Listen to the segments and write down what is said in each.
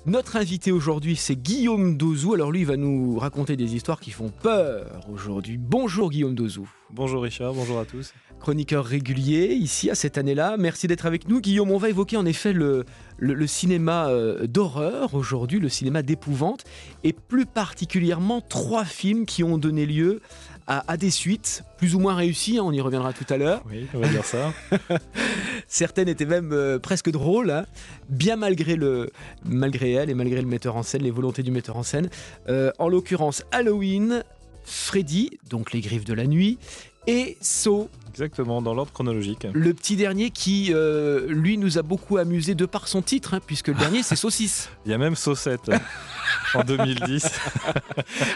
Notre invité aujourd'hui, c'est Guillaume Dauzou. Alors lui, il va nous raconter des histoires qui font peur aujourd'hui. Bonjour Guillaume Dauzou. Bonjour Richard, bonjour à tous. Chroniqueur régulier ici à cette année-là. Merci d'être avec nous. Guillaume, on va évoquer en effet le cinéma d'horreur aujourd'hui, le cinéma d'épouvante, et plus particulièrement 3 films qui ont donné lieu à des suites, plus ou moins réussies, on y reviendra tout à l'heure. Oui, on va dire ça. Certaines étaient même presque drôles, hein, bien malgré elle et malgré le metteur en scène, les volontés du metteur en scène. En l'occurrence, Halloween, Freddy, donc Les Griffes de la Nuit, et Saw. Exactement, dans l'ordre chronologique. Le petit dernier qui, lui, nous a beaucoup amusé de par son titre, hein, puisque le dernier, c'est Saucisse. Il y a même Saw 7 en 2010.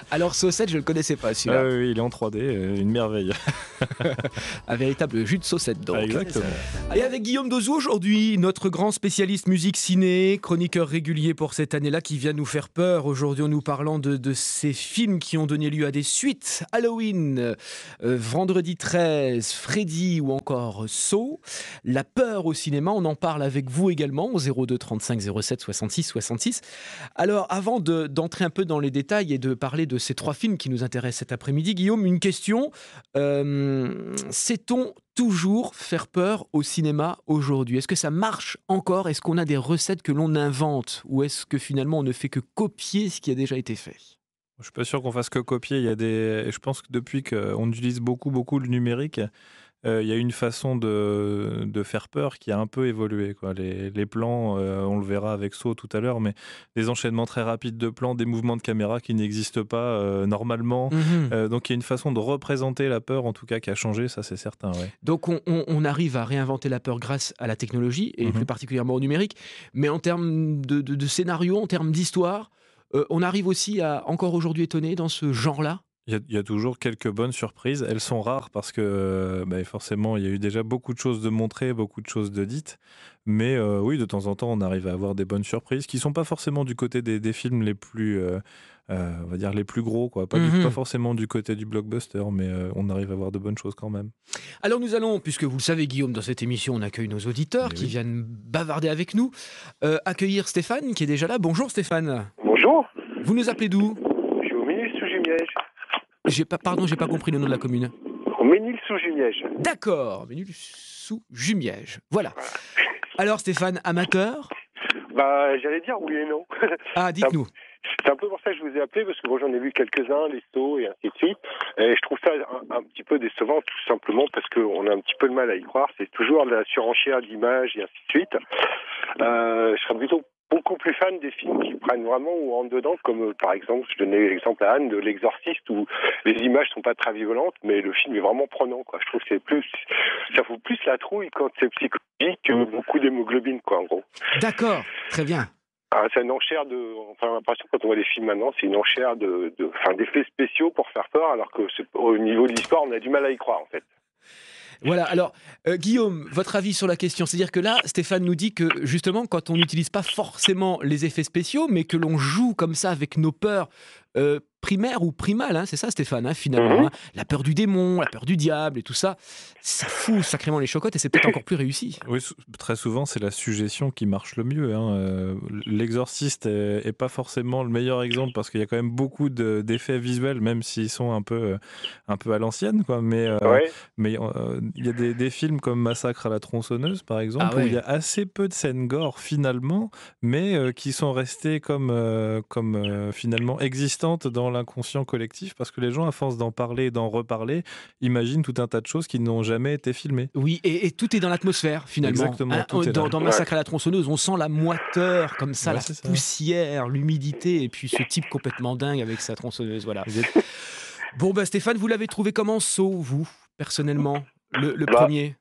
Alors, Saw 7, je ne le connaissais pas, celui-là. Oui, il est en 3D, une merveille. Un véritable jus de saucette, donc. Exactement. Et avec Guillaume Dauzou aujourd'hui, notre grand spécialiste musique ciné, chroniqueur régulier pour cette année-là, qui vient nous faire peur aujourd'hui en nous parlant de ces films qui ont donné lieu à des suites. Halloween, Vendredi 13, Freddy ou encore Saw. La peur au cinéma, on en parle avec vous également au 02 35 07 66 66. Alors avant d'entrer un peu dans les détails et de parler de ces 3 films qui nous intéressent cet après-midi, Guillaume, une question. Sait-on toujours faire peur au cinéma aujourd'hui? Est-ce que ça marche encore? Est-ce qu'on a des recettes que l'on invente? Ou est-ce que finalement on ne fait que copier ce qui a déjà été fait? Je suis pas sûr qu'on fasse que copier. Je pense que depuis qu'on utilise beaucoup le numérique, il y a une façon de faire peur qui a un peu évolué, quoi. Les plans, on le verra avec Saw tout à l'heure, mais des enchaînements très rapides de plans, des mouvements de caméra qui n'existent pas normalement. Donc il y a une façon de représenter la peur, en tout cas, qui a changé, ça c'est certain. Ouais. Donc on arrive à réinventer la peur grâce à la technologie, et plus particulièrement au numérique, mais en termes de scénario, en termes d'histoire, on arrive aussi à encore aujourd'hui étonner dans ce genre-là. Il y a toujours quelques bonnes surprises. Elles sont rares parce que forcément, il y a eu déjà beaucoup de choses de montrées, beaucoup de choses de dites. Mais oui, de temps en temps, on arrive à avoir des bonnes surprises qui ne sont pas forcément du côté des films les plus, on va dire, les plus gros, quoi. Pas forcément du côté du blockbuster, mais on arrive à avoir de bonnes choses quand même. Alors nous allons, puisque vous le savez Guillaume, dans cette émission, on accueille nos auditeurs qui viennent bavarder avec nous, accueillir Stéphane qui est déjà là. Bonjour Stéphane. Bonjour. Vous nous appelez d'où? Je suis au Ménil-sous-Jumièges. J'ai pas compris le nom de la commune. Au Ménil-sous-Jumièges. D'accord, Ménil-sous-Jumièges. Voilà. Alors Stéphane, amateur? J'allais dire oui et non. Ah, dites-nous. C'est un peu pour ça que je vous ai appelé, parce que moi j'en ai vu quelques-uns, les Saw et ainsi de suite. Et je trouve ça un petit peu décevant, tout simplement parce qu'on a un petit peu de mal à y croire. C'est toujours de la surenchère d'images et ainsi de suite. Je serais plutôt beaucoup plus fan des films qui prennent vraiment ou rentrent dedans, comme par exemple, je donnais l'exemple à Anne de L'Exorciste, où les images sont pas très violentes, mais le film est vraiment prenant, quoi. Je trouve que ça fout plus la trouille quand c'est psychologique que beaucoup d'hémoglobine, quoi, en gros. D'accord, très bien. C'est une enchère j'ai l'impression quand on voit les films maintenant, c'est une enchère d'effets spéciaux pour faire peur, alors que au niveau de l'histoire, on a du mal à y croire, en fait. Voilà, alors Guillaume, votre avis sur la question? C'est-à-dire que là, Stéphane nous dit que justement, quand on n'utilise pas forcément les effets spéciaux, mais que l'on joue comme ça avec nos peurs primaires ou primales, hein, c'est ça Stéphane, hein, finalement, hein, la peur du démon, la peur du diable et tout ça, ça fout sacrément les chocottes et c'est peut-être encore plus réussi. Oui, très souvent, c'est la suggestion qui marche le mieux, hein. L'Exorciste est pas forcément le meilleur exemple parce qu'il y a quand même beaucoup d'effets visuels, même s'ils sont un peu à l'ancienne, quoi. Mais il y a des films comme Massacre à la tronçonneuse, par exemple, où il y a assez peu de scènes gore finalement, mais qui sont restées comme finalement existantes dans l'inconscient collectif, parce que les gens, à force d'en parler et d'en reparler, imaginent tout un tas de choses qui n'ont jamais été filmées. Oui, et tout est dans l'atmosphère finalement. Exactement, hein, tout est là. dans Massacre à la tronçonneuse, on sent la moiteur comme ça, la poussière, l'humidité, et puis ce type complètement dingue avec sa tronçonneuse, voilà. Bon, Stéphane, vous l'avez trouvé comment, Saw, vous, personnellement, le premier?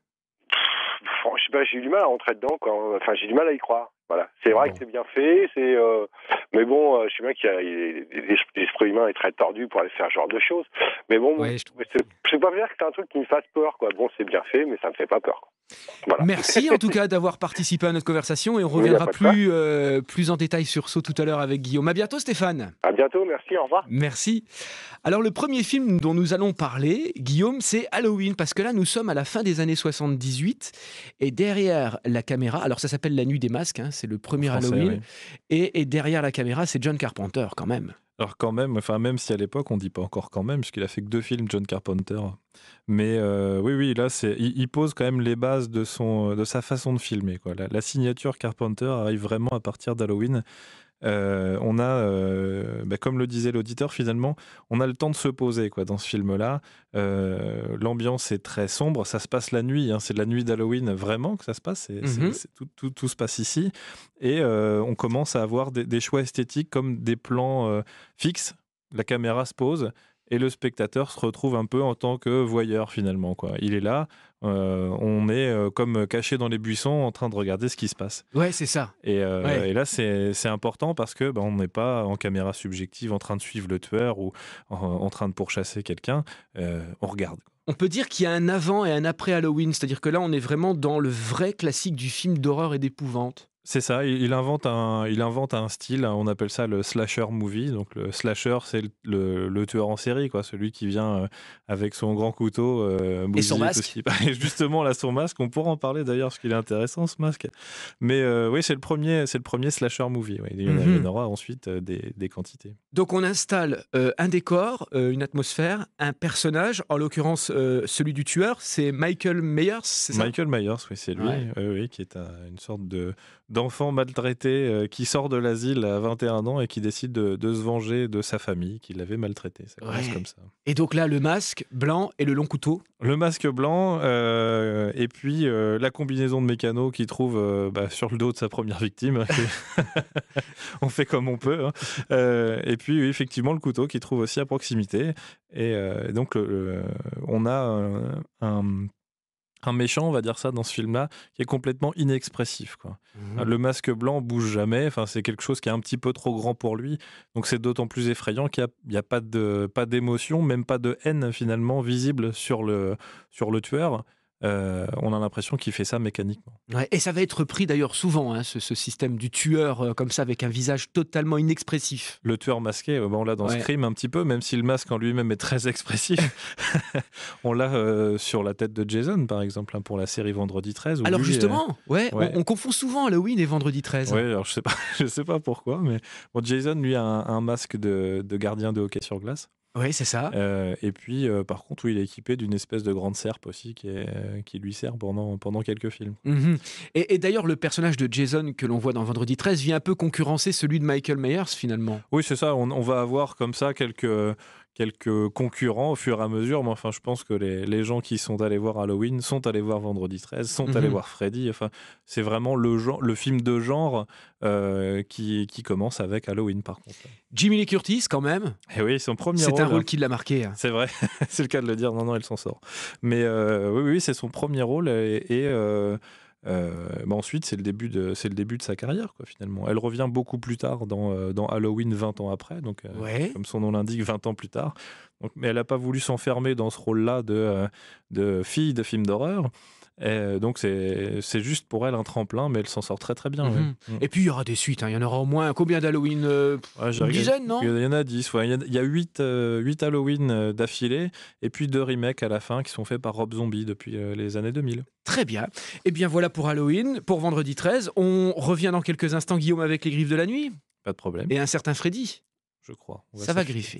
J'ai eu du mal à rentrer dedans, quoi. Enfin, j'ai du mal à y croire. Voilà. C'est vrai que c'est bien fait, Mais bon, je sais bien qu'il y a l'esprit humain est très tordu pour aller faire ce genre de choses. Mais bon, Ouais, c'est pas dire que c'est un truc qui me fasse peur, quoi. Bon, c'est bien fait, mais ça me fait pas peur, quoi. Voilà. Merci en tout cas d'avoir participé à notre conversation et on Oui, y a reviendra pas de plus en détail sur Saut tout à l'heure avec Guillaume. À bientôt Stéphane. À bientôt, merci, au revoir. Merci. Alors le premier film dont nous allons parler, Guillaume, c'est Halloween, parce que là nous sommes à la fin des années 78 et derrière la caméra, alors ça s'appelle La Nuit des Masques, hein, c'est le premier Français, Halloween, oui. et derrière la caméra c'est John Carpenter quand même. Alors quand même, enfin même si à l'époque on dit pas encore quand même, puisqu'il a fait que 2 films, John Carpenter. Mais oui, là il pose quand même les bases de sa façon de filmer, quoi. La signature Carpenter arrive vraiment à partir d'Halloween. On a, comme le disait l'auditeur, finalement, on a le temps de se poser, quoi, dans ce film-là. L'ambiance est très sombre, ça se passe la nuit, hein, c'est la nuit d'Halloween vraiment que ça se passe, tout se passe ici. Et on commence à avoir des choix esthétiques comme des plans fixes, la caméra se pose et le spectateur se retrouve un peu en tant que voyeur finalement, quoi. Il est là, on est comme caché dans les buissons en train de regarder ce qui se passe. Ouais, c'est ça. Et Ouais. là, c'est important parce que on n'est pas en caméra subjective en train de suivre le tueur ou en train de pourchasser quelqu'un. On regarde. On peut dire qu'il y a un avant et un après Halloween, c'est-à-dire que là on est vraiment dans le vrai classique du film d'horreur et d'épouvante. C'est ça, il invente un style, on appelle ça le slasher movie. Donc le slasher, c'est le tueur en série, quoi, celui qui vient avec son grand couteau, Et son bousiller masque. tout ce qui... Et justement, là, son masque, on pourra en parler d'ailleurs, parce qu'il est intéressant, ce masque. Mais oui, c'est le premier slasher movie. Ouais. Il y en aura ensuite des quantités. Donc on installe un décor, une atmosphère, un personnage, en l'occurrence celui du tueur, c'est Michael Myers, c'est ça? Michael Myers, oui, c'est lui, Ouais. oui, qui est une sorte d'enfant maltraité qui sort de l'asile à 21 ans et qui décide de se venger de sa famille qui l'avait maltraité. Ça commence Ouais. comme ça. Et donc là, le masque blanc et le long couteau. Le masque blanc et puis la combinaison de mécano qu'il trouve sur le dos de sa première victime. On fait comme on peut. Hein. Et puis oui, effectivement le couteau qu'il trouve aussi à proximité. Et donc on a un méchant, on va dire ça, dans ce film-là, qui est complètement inexpressif, quoi. Le masque blanc bouge jamais, enfin, c'est quelque chose qui est un petit peu trop grand pour lui, donc c'est d'autant plus effrayant qu'il n'y a pas d'émotion, même pas de haine finalement visible sur le tueur. On a l'impression qu'il fait ça mécaniquement. Ouais, et ça va être pris d'ailleurs souvent, hein, ce système du tueur comme ça, avec un visage totalement inexpressif. Le tueur masqué, on l'a dans Scream un petit peu, même si le masque en lui-même est très expressif. On l'a sur la tête de Jason, par exemple, hein, pour la série Vendredi 13. Alors justement, ouais. on confond souvent Halloween et Vendredi 13. Ouais, alors je sais pas pourquoi, mais bon, Jason, lui, a un masque de gardien de hockey sur glace. Oui, c'est ça. Et puis, par contre, oui, il est équipé d'une espèce de grande serpe aussi qui lui sert pendant quelques films. Et d'ailleurs, le personnage de Jason que l'on voit dans Vendredi 13 vient un peu concurrencer celui de Michael Myers, finalement. Oui, c'est ça. On va avoir comme ça quelques concurrents au fur et à mesure. Mais enfin, je pense que les gens qui sont allés voir Halloween sont allés voir Vendredi 13, sont allés voir Freddy. Enfin, c'est vraiment le film de genre qui commence avec Halloween, par contre. Jamie Lee Curtis, quand même. Et oui, son premier rôle. C'est un rôle hein. qui l'a marqué. Hein. C'est vrai, c'est le cas de le dire. Non, elle s'en sort. Mais oui, c'est son premier rôle ensuite, c'est le début de sa carrière, quoi, finalement. Elle revient beaucoup plus tard dans Halloween, 20 ans après, donc comme son nom l'indique, 20 ans plus tard. Donc, mais elle n'a pas voulu s'enfermer dans ce rôle-là de fille de film d'horreur. Donc c'est juste pour elle un tremplin, mais elle s'en sort très très bien. Et puis il y aura des suites, hein. Il y en aura au moins combien d'Halloween une dizaine, non? Il y en a 10, ouais. Il y a 8 Halloween d'affilée, et puis 2 remakes à la fin qui sont faits par Rob Zombie depuis les années 2000. Très bien. Et bien voilà pour Halloween, pour Vendredi 13. On revient dans quelques instants, Guillaume, avec les griffes de la nuit. Pas de problème. Et un certain Freddy. Je crois. Ça va griffer.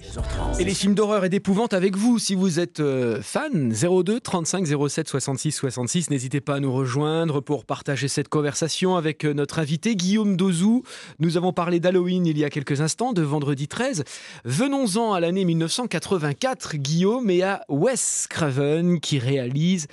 Et les films d'horreur et d'épouvante avec vous, si vous êtes fan, 02 35 07 66 66. N'hésitez pas à nous rejoindre pour partager cette conversation avec notre invité Guillaume Dozou. Nous avons parlé d'Halloween il y a quelques instants, de Vendredi 13. Venons-en à l'année 1984, Guillaume, et à Wes Craven qui réalise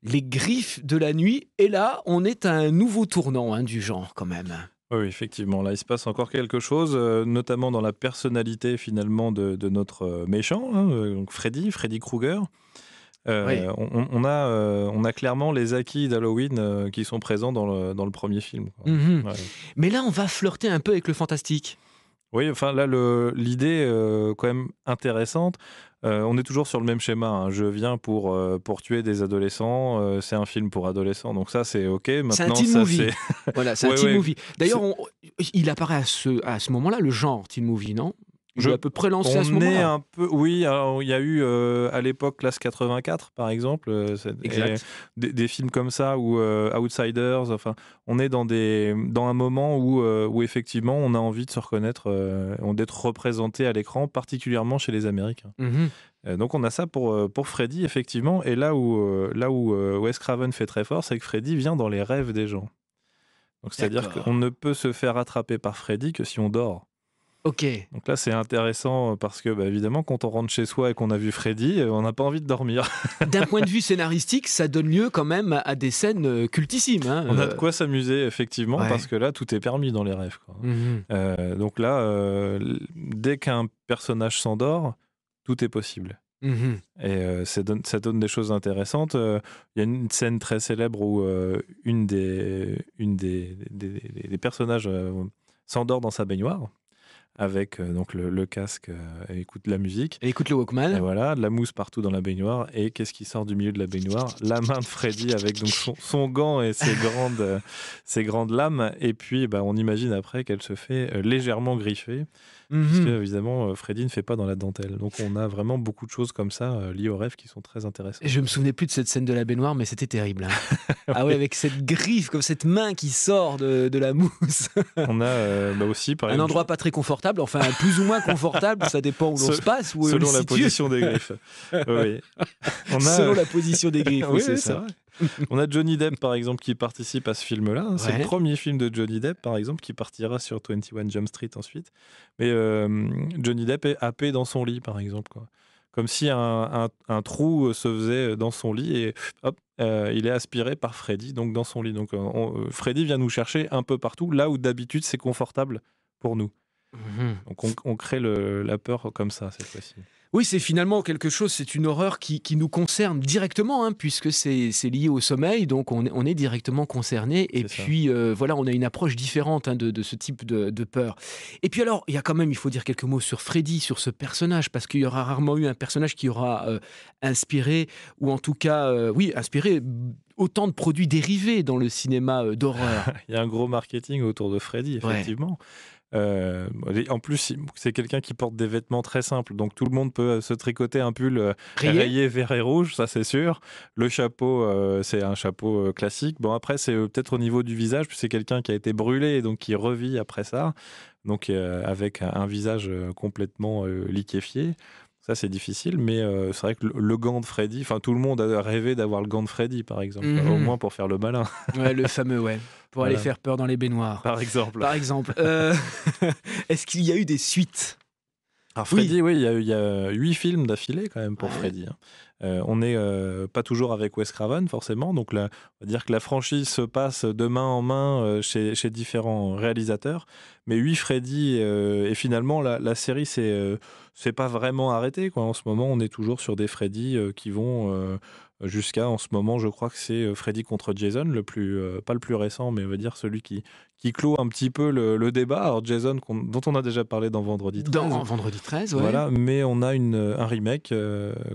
Les Griffes de la Nuit. Et là, on est à un nouveau tournant du genre quand même. Oui, effectivement. Là, il se passe encore quelque chose, notamment dans la personnalité finalement de notre méchant, donc Freddy Krueger. Oui. On a clairement les acquis d'Halloween qui sont présents dans le premier film. Quoi. Ouais. Mais là, on va flirter un peu avec le fantastique. Oui, enfin là, l'idée quand même intéressante. On est toujours sur le même schéma. Hein. Je viens pour tuer des adolescents. C'est un film pour adolescents, donc ça c'est ok. Maintenant, c'est un teen ça movie. c'est Voilà, c'est un ouais, teen ouais. movie. D'ailleurs, il apparaît à ce moment-là le genre teen movie, non? Il est à peu près lancé à ce On est moment-là. un peu, oui. Alors, il y a eu à l'époque Classe 84, par exemple, Exact. des films comme ça ou Outsiders. Enfin, on est dans un moment où effectivement on a envie de se reconnaître, d'être représenté à l'écran, particulièrement chez les Américains. Donc on a ça pour Freddy, effectivement. Et là où Wes Craven fait très fort, c'est que Freddy vient dans les rêves des gens. Donc c'est-à-dire D'accord. qu'on ne peut se faire attraper par Freddy que si on dort. Ok. Donc là, c'est intéressant parce que, évidemment, quand on rentre chez soi et qu'on a vu Freddy, on n'a pas envie de dormir. D'un point de vue scénaristique, ça donne lieu quand même à des scènes cultissimes. Hein. On a de quoi s'amuser, effectivement, Ouais. parce que là, tout est permis dans les rêves. Quoi. Donc là, dès qu'un personnage s'endort, tout est possible. Et ça donne des choses intéressantes. Il y a une scène très célèbre où une des personnages s'endort dans sa baignoire. Avec donc le casque, et écoute la musique. Et écoute le Walkman. Et voilà, de la mousse partout dans la baignoire. Et qu'est-ce qui sort du milieu de la baignoire? La main de Freddy avec donc son gant et ses grandes lames. Et puis, on imagine après qu'elle se fait légèrement griffer. Puisque, évidemment, Freddy ne fait pas dans la dentelle. Donc, on a vraiment beaucoup de choses comme ça liées aux rêves qui sont très intéressantes. Je me souvenais plus de cette scène de la baignoire, mais c'était terrible. Hein. Ah ouais, avec cette griffe, comme cette main qui sort de la mousse. On a aussi, par exemple... Un endroit pas très confortable, enfin plus ou moins confortable, ça dépend où l'on se passe. Où selon on la situe. Position des griffes. Oui. Selon la position des griffes, oui, c'est c'est ça. Vrai. On a Johnny Depp, par exemple, qui participe à ce film-là. C'est le premier film de Johnny Depp, par exemple, qui partira sur 21 Jump Street ensuite. Mais Johnny Depp est happé dans son lit, par exemple. Quoi. Comme si un trou se faisait dans son lit et hop, il est aspiré par Freddy, donc dans son lit. Donc Freddy vient nous chercher un peu partout, là où d'habitude c'est confortable pour nous. Donc on crée la peur comme ça cette fois-ci. Oui, c'est finalement quelque chose, c'est une horreur qui nous concerne directement, hein, puisque c'est lié au sommeil, donc on est directement concerné. Et puis voilà, on a une approche différente de ce type de peur. Et puis alors, il y a quand même, il faut dire quelques mots sur Freddy, sur ce personnage, parce qu'il y aura rarement eu un personnage qui aura inspiré, ou en tout cas, inspiré autant de produits dérivés dans le cinéma d'horreur. Il y a un gros marketing autour de Freddy, effectivement. Ouais. En plus, c'est quelqu'un qui porte des vêtements très simples, donc tout le monde peut se tricoter un pull rayé vert et rouge, ça c'est sûr. Le chapeau, c'est un chapeau classique. Bon, après, c'est peut-être au niveau du visage, puis c'est quelqu'un qui a été brûlé et donc qui revit après ça, donc avec un visage complètement liquéfié. Ça, c'est difficile, mais c'est vrai que le gant de Freddy, enfin, tout le monde a rêvé d'avoir le gant de Freddy, par exemple, au moins pour faire le malin. Ouais, le fameux, ouais. Pour aller faire peur dans les baignoires. Par exemple. Est-ce qu'il y a eu des suites? Alors Freddy, oui, il y a 8 films d'affilée quand même pour Freddy. Hein. On n'est pas toujours avec Wes Craven, forcément. Donc, on va dire que la franchise se passe de main en main chez différents réalisateurs. Mais 8 Freddy, et finalement, la série, c'est pas vraiment arrêté. Quoi. En ce moment, on est toujours sur des Freddy qui vont... jusqu'à, en ce moment, je crois que c'est Freddy contre Jason, pas le plus récent, mais on va dire celui qui clôt un petit peu le débat. Alors Jason, dont on a déjà parlé dans Vendredi 13. Dans Vendredi 13, ouais. Voilà, mais on a un remake,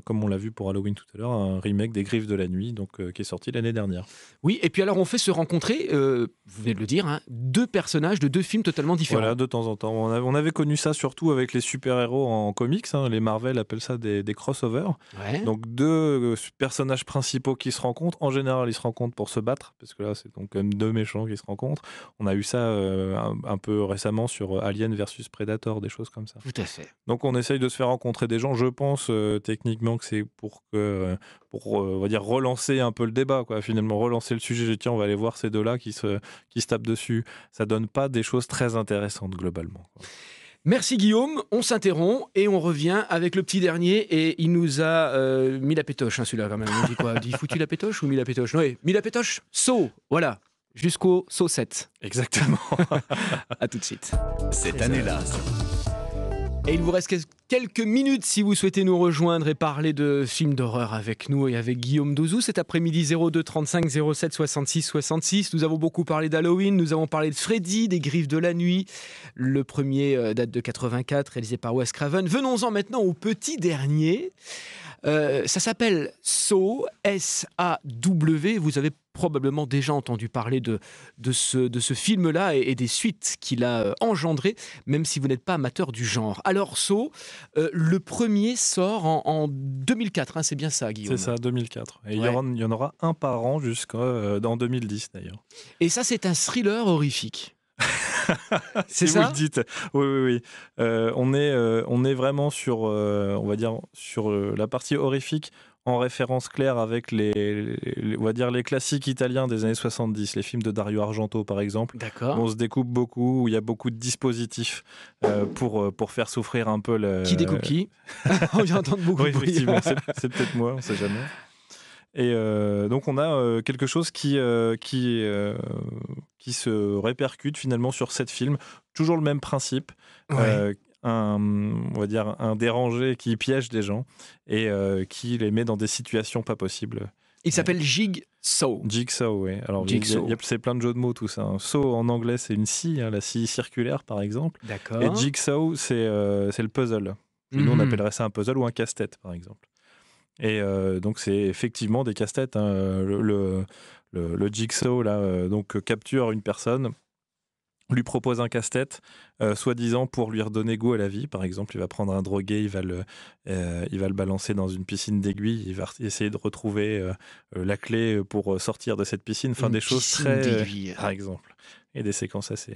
comme on l'a vu pour Halloween tout à l'heure, un remake des Griffes de la Nuit, donc, qui est sorti l'année dernière. Oui, et puis alors on fait se rencontrer, vous venez de le dire, hein, deux personnages de deux films totalement différents. Voilà, de temps en temps. On avait connu ça surtout avec les super-héros en comics. Hein. Les Marvel appellent ça des crossovers. Ouais. Donc deux personnages principaux qui se rencontrent. En général, ils se rencontrent pour se battre, parce que là, c'est donc quand même deux méchants qui se rencontrent. On a eu ça un peu récemment sur Alien versus Predator, des choses comme ça. Tout à fait. Donc on essaye de se faire rencontrer des gens. Je pense techniquement que c'est pour on va dire relancer un peu le débat, quoi. Finalement relancer le sujet. Tiens, on va aller voir ces deux-là qui se tapent dessus. Ça donne pas des choses très intéressantes globalement, quoi. Merci Guillaume, on s'interrompt et on revient avec le petit dernier et il nous a mis la pétoche, hein, celui-là quand même. On dit quoi? Dit foutu la pétoche ou mis la pétoche? Oui, mis la pétoche, saut, voilà, jusqu'au saut 7. Exactement. À tout de suite. Cette année-là. Et il vous reste quelques minutes si vous souhaitez nous rejoindre et parler de films d'horreur avec nous et avec Guillaume Dozou cet après-midi. 02 35 07 66 66. Nous avons beaucoup parlé d'Halloween, nous avons parlé de Freddy, des Griffes de la nuit. Le premier date de 84, réalisé par Wes Craven. Venons-en maintenant au petit dernier. Ça s'appelle Saw, S-A-W. Vous avez probablement déjà entendu parler de ce film-là et des suites qu'il a engendrées, même si vous n'êtes pas amateur du genre. Alors Saw, le premier sort en 2004, c'est bien ça, Guillaume? C'est ça, 2004. Et il y en aura un par an jusqu'en 2010 d'ailleurs. Et ça, c'est un thriller horrifique. C'est ça, vous le dites. Oui. On est vraiment sur, on va dire, sur la partie horrifique, en référence claire avec on va dire les classiques italiens des années 70, les films de Dario Argento par exemple. D'accord. On se découpe beaucoup, où il y a beaucoup de dispositifs pour faire souffrir un peu le. Qui découpe qui? On vient d'entendre beaucoup de bruit. Effectivement, c'est peut-être moi, on ne sait jamais. Et donc on a quelque chose qui se répercute finalement sur 7 films. Toujours le même principe. Ouais. On va dire un dérangé qui piège des gens et qui les met dans des situations pas possibles. Il s'appelle Jigsaw. Jigsaw, oui. Alors, c'est plein de jeux de mots, tout ça. Hein. Saw, en anglais, c'est une scie, la scie circulaire, par exemple. D'accord. Et Jigsaw, c'est le puzzle. Nous, on appellerait ça un puzzle ou un casse-tête, par exemple. Et donc, c'est effectivement des casse-têtes. Hein. Le Jigsaw, là, donc, capture une personne, lui propose un casse-tête, soi-disant pour lui redonner goût à la vie. Par exemple, il va prendre un drogué, il va le balancer dans une piscine d'aiguilles, il va essayer de retrouver la clé pour sortir de cette piscine. Enfin, des choses très... d'aiguilles. Par exemple. Et des séquences assez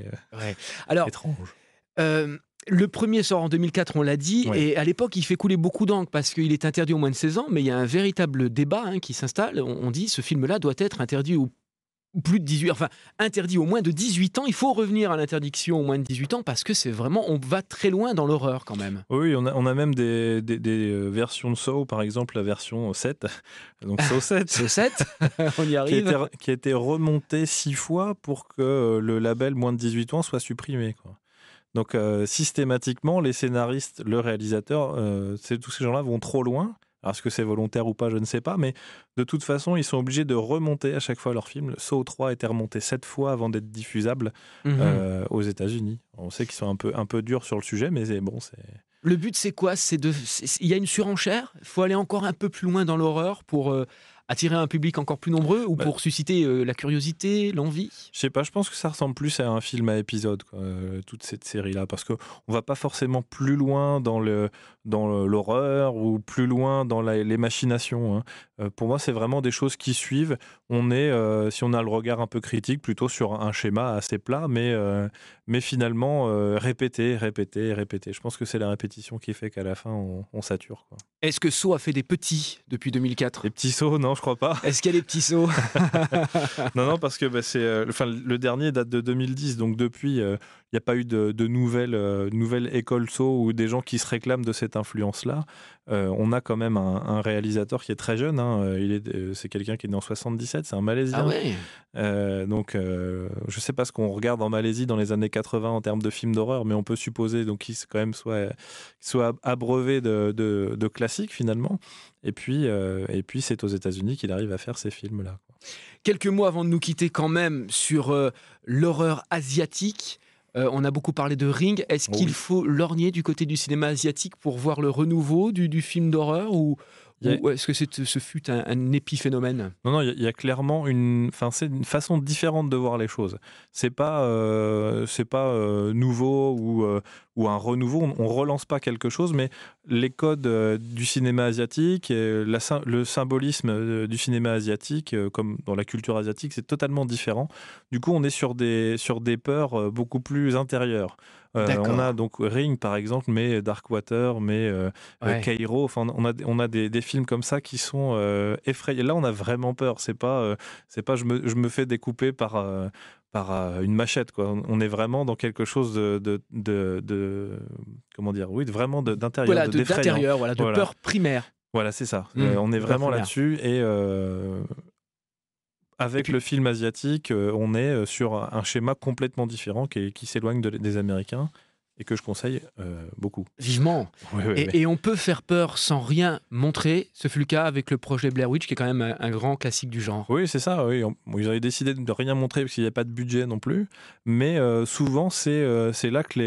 étranges. Le premier sort en 2004, on l'a dit, et à l'époque, il fait couler beaucoup d'encre parce qu'il est interdit aux moins de 16 ans, mais il y a un véritable débat qui s'installe. On dit ce film-là doit être interdit aux plus de 18, enfin interdit au moins de 18 ans. Il faut revenir à l'interdiction au moins de 18 ans parce que c'est vraiment, on va très loin dans l'horreur quand même. Oui, on a même des versions de Saw, par exemple la version 7, donc Saw 7, Saw 7 on y arrive, qui a été remontée 6 fois pour que le label moins de 18 ans soit supprimé, quoi. Donc systématiquement, les scénaristes, le réalisateur, tous ces gens-là vont trop loin. Alors, est-ce que c'est volontaire ou pas, je ne sais pas, mais de toute façon, ils sont obligés de remonter à chaque fois leur film. Saw 3 a été remonté 7 fois avant d'être diffusable aux États-Unis. On sait qu'ils sont un peu durs sur le sujet, mais bon, c'est... Le but, c'est quoi? Il y a une surenchère? Il faut aller encore un peu plus loin dans l'horreur pour attirer un public encore plus nombreux ou pour susciter la curiosité, l'envie? Je sais pas, je pense que ça ressemble plus à un film à épisode, quoi, toute cette série-là, parce qu'on va pas forcément plus loin dans l'horreur ou plus loin dans les machinations. Hein. Pour moi, c'est vraiment des choses qui suivent. On est, si on a le regard un peu critique, plutôt sur un schéma assez plat, mais finalement répéter. Je pense que c'est la répétition qui fait qu'à la fin, on sature, quoi. Est-ce que Saw a fait des petits depuis 2004? Les petits sauts, non, je crois pas. Est-ce qu'il y a des petits sauts? Non, parce que le dernier date de 2010, donc depuis, il n'y a pas eu de nouvelle école Saw ou des gens qui se réclament de cette influence-là. On a quand même un réalisateur qui est très jeune. Hein. C'est quelqu'un qui est né en 77, c'est un Malaisien. Ah ouais. Donc, je ne sais pas ce qu'on regarde en Malaisie dans les années 80 en termes de films d'horreur, mais on peut supposer donc, qu'il quand même soit abreuvé de classiques finalement. Et puis c'est aux États-Unis qu'il arrive à faire ces films-là, quoi. Quelques mots avant de nous quitter quand même sur l'horreur asiatique. On a beaucoup parlé de Ring. Est-ce qu'il faut lorgner du côté du cinéma asiatique pour voir le renouveau du film d'horreur ou est-ce que ce fut un épiphénomène? Non, il y a clairement c'est une façon différente de voir les choses. C'est pas nouveau ou un renouveau. On relance pas quelque chose, mais les codes du cinéma asiatique, le symbolisme du cinéma asiatique, comme dans la culture asiatique, c'est totalement différent. Du coup, on est sur des peurs beaucoup plus intérieures. On a donc Ring par exemple, mais Darkwater, mais Kairo. Enfin, on a des films comme ça qui sont effrayants. Là, on a vraiment peur. C'est pas je me fais découper par une machette, quoi. On est vraiment dans quelque chose de comment dire, oui, vraiment d'intérieur, voilà, d'intérieur, voilà, de peur primaire. Voilà, c'est ça. On est vraiment là-dessus et avec le film asiatique, on est sur un schéma complètement différent qui s'éloigne des Américains et que je conseille beaucoup. Vivement. Ouais, ouais, ouais. Et on peut faire peur sans rien montrer. Ce fut le cas avec le projet Blair Witch, qui est quand même un grand classique du genre. Oui, c'est ça. Oui. Ils avaient décidé de rien montrer parce qu'il n'y a pas de budget non plus. Mais souvent, c'est là que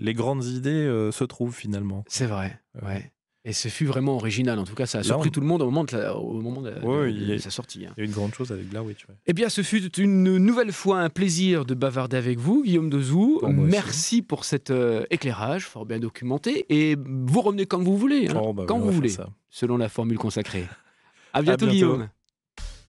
les grandes idées se trouvent finalement. C'est vrai, ouais. Et ce fut vraiment original. En tout cas, ça a Là, surpris tout le monde au moment de Ouais, sa sortie. Il y a eu une grande chose avec Blair Witch. Ouais. Eh bien, ce fut une nouvelle fois un plaisir de bavarder avec vous, Guillaume Dezou. Pour moi aussi. Merci pour cet éclairage fort bien documenté. Et vous revenez quand vous voulez, hein, Oh, bah, quand on vous va faire voulez, ça. selon la formule consacrée. À À bientôt, bientôt. Guillaume.